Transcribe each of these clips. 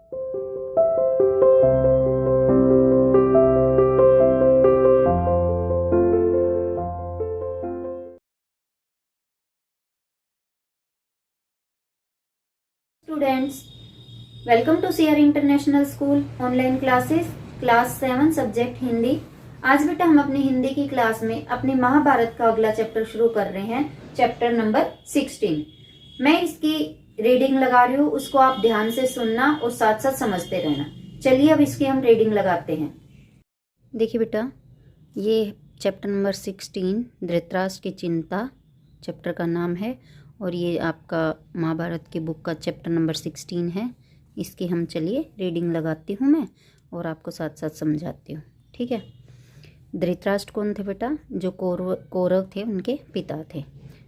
Students, welcome to CR international school online classes class 7 subject Hindi. आज बेटा हम अपनी हिंदी की क्लास में अपने महाभारत का अगला चैप्टर शुरू कर रहे हैं, चैप्टर नंबर 16। मैं इसकी रीडिंग लगा रही हूँ, उसको आप ध्यान से सुनना और साथ साथ समझते रहना। चलिए अब इसकी हम रीडिंग लगाते हैं। देखिए बेटा, ये चैप्टर नंबर 16 धृतराष्ट्र की चिंता चैप्टर का नाम है और ये आपका महाभारत की बुक का चैप्टर नंबर 16 है। इसकी हम चलिए रीडिंग लगाती हूँ मैं और आपको साथ साथ समझाती हूँ, ठीक है। धृतराष्ट्र कौन थे बेटा? जो कौरव थे उनके पिता थे।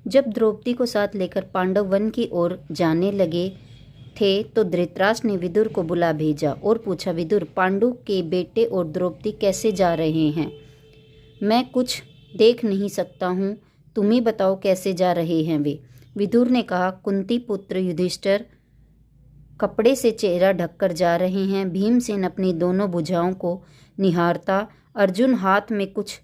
जब द्रौपदी को साथ लेकर पांडव वन की ओर जाने लगे थे तो धृतराष्ट्र ने विदुर को बुला भेजा और पूछा, विदुर, पांडु के बेटे और द्रौपदी कैसे जा रहे हैं? मैं कुछ देख नहीं सकता हूँ, तुम ही बताओ कैसे जा रहे हैं वे। विदुर ने कहा, कुंती पुत्र युधिष्ठिर कपड़े से चेहरा ढककर जा रहे हैं। भीमसेन अपनी दोनों भुजाओं को निहारता, अर्जुन हाथ में कुछ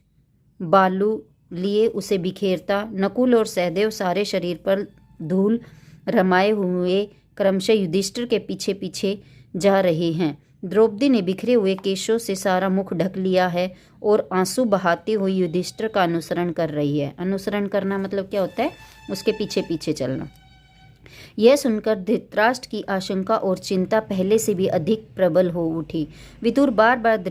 बालू लिए उसे बिखेरता, नकुल और सहदेव सारे शरीर पर धूल रमाए हुए क्रमशः युधिष्ठिर के पीछे पीछे जा रहे हैं। द्रौपदी ने बिखरे हुए केशों से सारा मुख ढक लिया है और आंसू बहाती हुई युधिष्ठिर का अनुसरण कर रही है। अनुसरण करना मतलब क्या होता है? उसके पीछे पीछे चलना। यह सुनकर धृतराष्ट्र की आशंका और चिंता पहले से भी अधिक प्रबल हो उठी। विदुर बार बार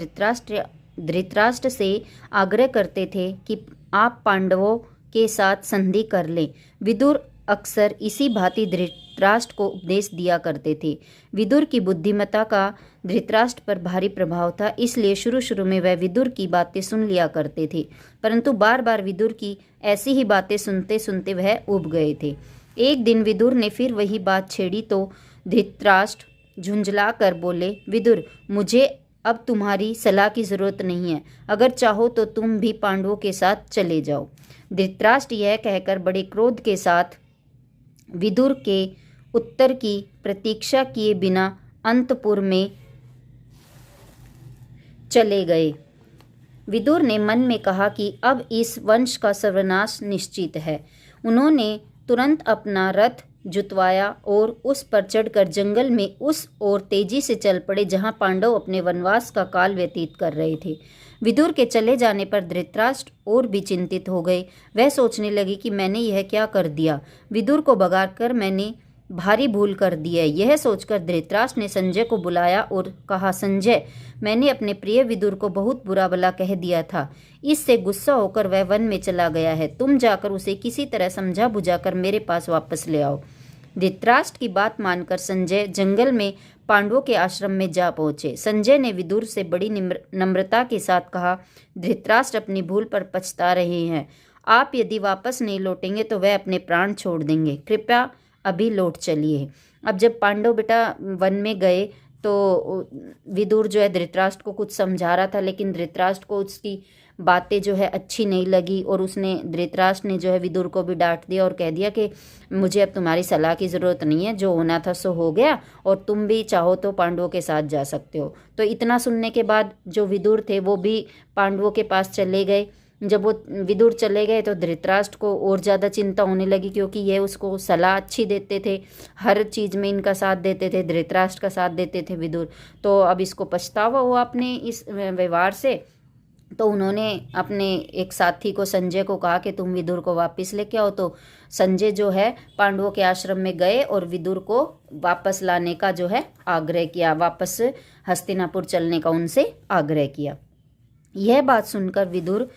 धृतराष्ट्र से आग्रह करते थे कि आप पांडवों के साथ संधि कर लें। विदुर अक्सर इसी भांति धृतराष्ट्र को उपदेश दिया करते थे। विदुर की बुद्धिमत्ता का धृतराष्ट्र पर भारी प्रभाव था, इसलिए शुरू शुरू में वह विदुर की बातें सुन लिया करते थे, परंतु बार बार विदुर की ऐसी ही बातें सुनते सुनते वह ऊब गए थे। एक दिन विदुर ने फिर वही बात छेड़ी तो धृतराष्ट्र झुंझला कर बोले, विदुर, मुझे अब तुम्हारी सलाह की जरूरत नहीं है, अगर चाहो तो तुम भी पांडवों के साथ चले जाओ। धृतराष्ट्र यह कहकर बड़े क्रोध के साथ विदुर के उत्तर की प्रतीक्षा किए बिना अंतपुर में चले गए। विदुर ने मन में कहा कि अब इस वंश का सर्वनाश निश्चित है। उन्होंने तुरंत अपना रथ जुतवाया और उस पर चढ़कर जंगल में उस ओर तेजी से चल पड़े जहां पांडव अपने वनवास का काल व्यतीत कर रहे थे। विदुर के चले जाने पर धृतराष्ट्र और भी चिंतित हो गए। वह सोचने लगे कि मैंने यह क्या कर दिया, विदुर को भगाकर मैंने भारी भूल कर दी है। यह सोचकर धृतराष्ट्र ने संजय को बुलाया और कहा, संजय, मैंने अपने प्रिय विदुर को बहुत बुरा भला कह दिया था। इससे गुस्सा होकर वह वन में चला गया है। तुम जाकर उसे किसी तरह समझा बुझाकर मेरे पास वापस ले आओ। धृतराष्ट्र की बात मानकर संजय जंगल में पांडवों के आश्रम में जा पहुंचे। संजय ने विदुर से बड़ी नम्रता के साथ कहा, धृतराष्ट्र अपनी भूल पर पछता रहे हैं। आप यदि वापस नहीं लौटेंगे तो वह अपने प्राण छोड़ देंगे। कृपया अभी लौट चलिए। अब जब पांडव बेटा वन में गए तो विदुर जो है धृतराष्ट्र को कुछ समझा रहा था, लेकिन धृतराष्ट्र को उसकी बातें जो है अच्छी नहीं लगी और धृतराष्ट्र ने जो है विदुर को भी डांट दिया और कह दिया कि मुझे अब तुम्हारी सलाह की ज़रूरत नहीं है, जो होना था सो हो गया और तुम भी चाहो तो पांडवों के साथ जा सकते हो। तो इतना सुनने के बाद जो विदुर थे वो भी पांडवों के पास चले गए। जब वो विदुर चले गए तो धृतराष्ट्र को और ज़्यादा चिंता होने लगी, क्योंकि ये उसको सलाह अच्छी देते थे, हर चीज़ में इनका साथ देते थे, धृतराष्ट्र का साथ देते थे विदुर। तो अब इसको पछतावा हुआ अपने इस व्यवहार से। तो उन्होंने अपने एक साथी को संजय को कहा कि तुम विदुर को वापस लेके आओ। तो संजय जो है पांडवों के आश्रम में गए और विदुर को वापस लाने का जो है आग्रह किया, वापस हस्तिनापुर चलने का उनसे आग्रह किया। यह बात सुनकर विदुर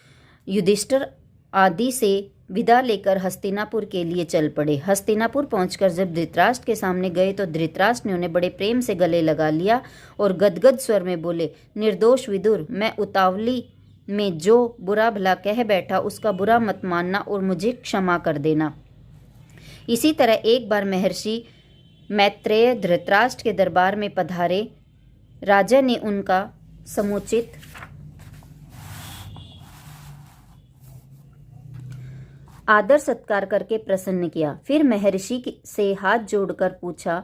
युधिष्ठिर आदि से विदा लेकर हस्तिनापुर के लिए चल पड़े। हस्तिनापुर पहुंचकर जब धृतराष्ट्र के सामने गए तो धृतराष्ट्र ने उन्हें बड़े प्रेम से गले लगा लिया और गदगद स्वर में बोले, निर्दोष विदुर, मैं उतावली में जो बुरा भला कह बैठा उसका बुरा मत मानना और मुझे क्षमा कर देना। इसी तरह एक बार महर्षि मैत्रेय धृतराष्ट्र के दरबार में पधारे। राजा ने उनका समुचित आदर सत्कार करके प्रसन्न किया। फिर महर्षि से हाथ जोड़कर पूछा,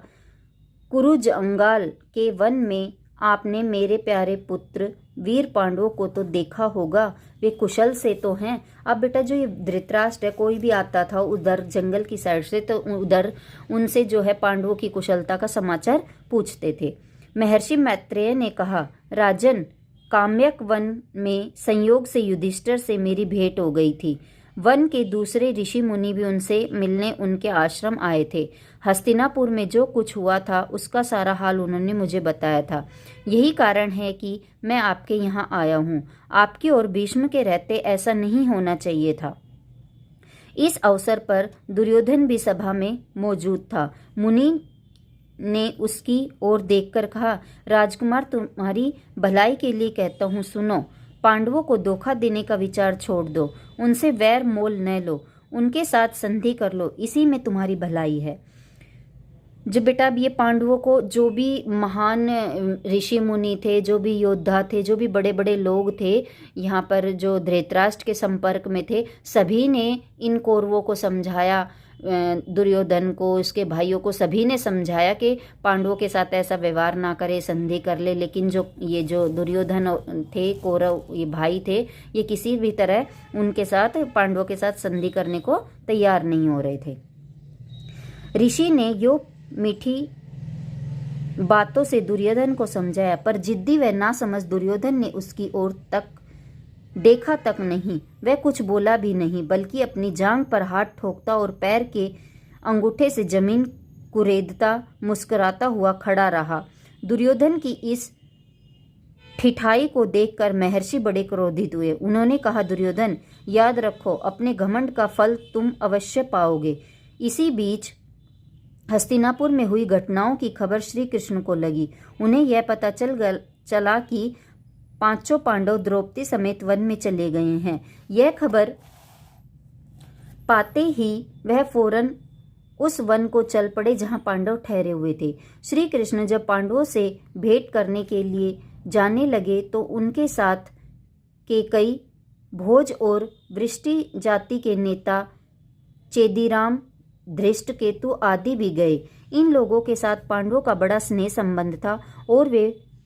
कुरुजंगाल के वन में आपने मेरे प्यारे पुत्र वीर पांडवों को तो देखा होगा, वे कुशल से तो हैं। अब बेटा जो ये धृतराष्ट्र है, कोई भी आता था उधर जंगल की साइड से तो उधर उनसे जो है पांडवों की कुशलता का समाचार पूछते थे। महर्षि मैत्रेय ने कहा, राजन, काम्यक वन में संयोग से युधिष्ठिर से मेरी भेंट हो गई थी। वन के दूसरे ऋषि मुनि भी उनसे मिलने उनके आश्रम आए थे। हस्तिनापुर में जो कुछ हुआ था उसका सारा हाल उन्होंने मुझे बताया था। यही कारण है कि मैं आपके यहाँ आया हूँ। आपके और भीष्म के रहते ऐसा नहीं होना चाहिए था। इस अवसर पर दुर्योधन भी सभा में मौजूद था। मुनि ने उसकी ओर देखकर कहा, राजकुमार, तुम्हारी भलाई के लिए कहता हूँ, सुनो। पांडवों को धोखा देने का विचार छोड़ दो, उनसे वैर मोल न लो, उनके साथ संधि कर लो, इसी में तुम्हारी भलाई है। जो बेटा अब ये पांडवों को जो भी महान ऋषि मुनि थे, जो भी योद्धा थे, जो भी बड़े बड़े लोग थे यहाँ पर जो धृतराष्ट्र के संपर्क में थे, सभी ने इन कौरवों को समझाया, दुर्योधन को, इसके भाइयों को, सभी ने समझाया कि पांडवों के साथ ऐसा व्यवहार ना करे, संधि कर ले। लेकिन जो दुर्योधन थे, कौरव ये भाई थे, ये किसी भी तरह उनके साथ, पांडवों के साथ संधि करने को तैयार नहीं हो रहे थे। ऋषि ने यो मीठी बातों से दुर्योधन को समझाया, पर जिद्दी व नासमझ दुर्योधन ने उसकी ओर तक देखा तक नहीं। वह कुछ बोला भी नहीं, बल्कि अपनी जांघ पर हाथ ठोकता और पैर के अंगूठे से जमीन कुरेदता मुस्कुराता हुआ खड़ा रहा। दुर्योधन की इस ठिठाई को देखकर महर्षि बड़े क्रोधित हुए। उन्होंने कहा, दुर्योधन, याद रखो, अपने घमंड का फल तुम अवश्य पाओगे। इसी बीच हस्तिनापुर में हुई घटनाओं की खबर श्री कृष्ण को लगी। उन्हें यह पता चला कि पांचों पांडव द्रौपदी समेत वन में चले गए हैं। यह खबर पाते ही वह फौरन उस वन को चल पड़े जहां पांडव ठहरे हुए थे। श्री कृष्ण जब पांडवों से भेंट करने के लिए जाने लगे तो उनके साथ के कई भोज और वृष्टि जाति के नेता चेदीराम, धृष्टकेतु आदि भी गए। इन लोगों के साथ पांडवों का बड़ा स्नेह संबंध था और वे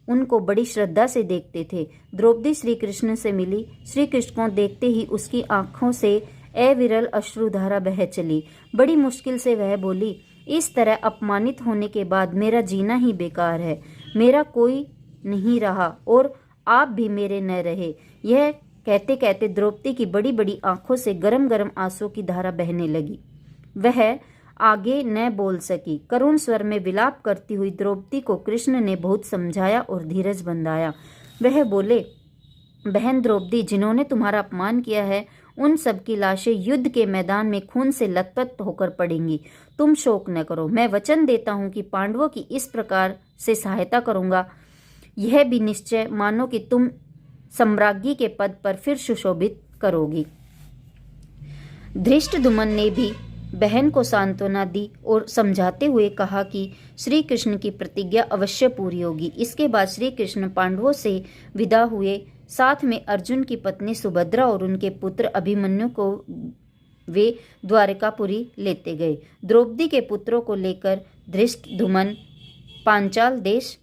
उनको बड़ी श्रद्धा से देखते थे। द्रौपदी श्री कृष्ण से मिली। श्री कृष्ण को देखते ही उसकी आंखों से अविरल अश्रुधारा बह चली। बड़ी मुश्किल से वह बोली, इस तरह अपमानित होने के बाद मेरा जीना ही बेकार है। मेरा कोई नहीं रहा और आप भी मेरे न रहे। यह कहते कहते द्रौपदी की बड़ी बड़ी आंखों से गरम गरम आंसू की धारा बहने लगी। वह आगे न बोल सकी। करुण स्वर में विलाप करती हुई द्रौपदी को कृष्ण ने बहुत समझाया और धीरज बंधाया। वह बोले, बहन द्रौपदी, जिन्होंने तुम्हारा अपमान किया है उन सब की लाशें युद्ध के मैदान में खून से लथपथ होकर पड़ेंगी। तुम शोक न करो। मैं वचन देता हूँ कि पांडवों की इस प्रकार से सहायता करूंगा। यह भी निश्चय मानो कि तुम सम्राज्ञी के पद पर फिर सुशोभित करोगी। धृष्टद्युम्न ने भी बहन को सांत्वना दी और समझाते हुए कहा कि श्री कृष्ण की प्रतिज्ञा अवश्य पूरी होगी। इसके बाद श्री कृष्ण पांडवों से विदा हुए। साथ में अर्जुन की पत्नी सुभद्रा और उनके पुत्र अभिमन्यु को वे द्वारकापुरी लेते गए। द्रौपदी के पुत्रों को लेकर धृष्टद्युम्न पांचाल देश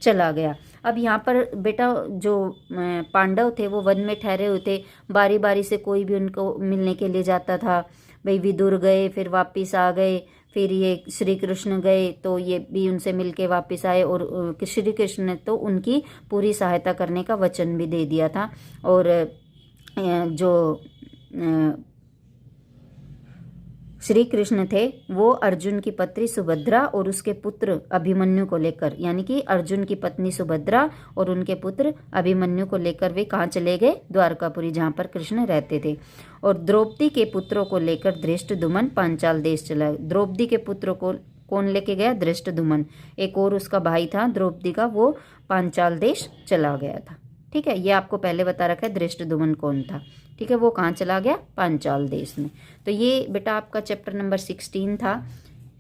चला गया। अब यहाँ पर बेटा जो पांडव थे वो वन में ठहरे हुए थे। बारी बारी से कोई भी उनको मिलने के लिए जाता था। भाई विदुर गए, फिर वापस आ गए, फिर ये श्री कृष्ण गए तो ये भी उनसे मिलके वापस आए और श्री कृष्ण ने तो उनकी पूरी सहायता करने का वचन भी दे दिया था। और जो श्री कृष्ण थे वो अर्जुन की पत्नी सुभद्रा और उसके पुत्र अभिमन्यु को लेकर, यानी कि अर्जुन की पत्नी सुभद्रा और उनके पुत्र अभिमन्यु को लेकर वे कहाँ चले गए? द्वारकापुरी, जहाँ पर कृष्ण रहते थे। और द्रौपदी के पुत्रों को लेकर धृष्टद्युम्न पांचाल देश चला। द्रौपदी के पुत्रों को कौन लेके गया? धृष्टद्युम्न। एक और उसका भाई था द्रौपदी का, वो पांचाल देश चला गया था। ठीक है, ये आपको पहले बता रखा है धृष्टद्युम्न कौन था। ठीक है, वो कहाँ चला गया? पांचाल देश में। तो ये बेटा आपका चैप्टर नंबर 16 था।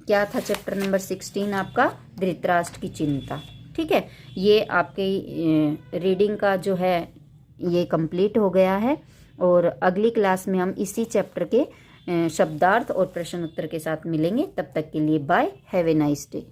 क्या था चैप्टर नंबर 16 आपका? धृतराष्ट्र की चिंता। ठीक है, ये आपके रीडिंग का जो है ये कंप्लीट हो गया है और अगली क्लास में हम इसी चैप्टर के शब्दार्थ और प्रश्न उत्तर के साथ मिलेंगे। तब तक के लिए bye, have a nice day.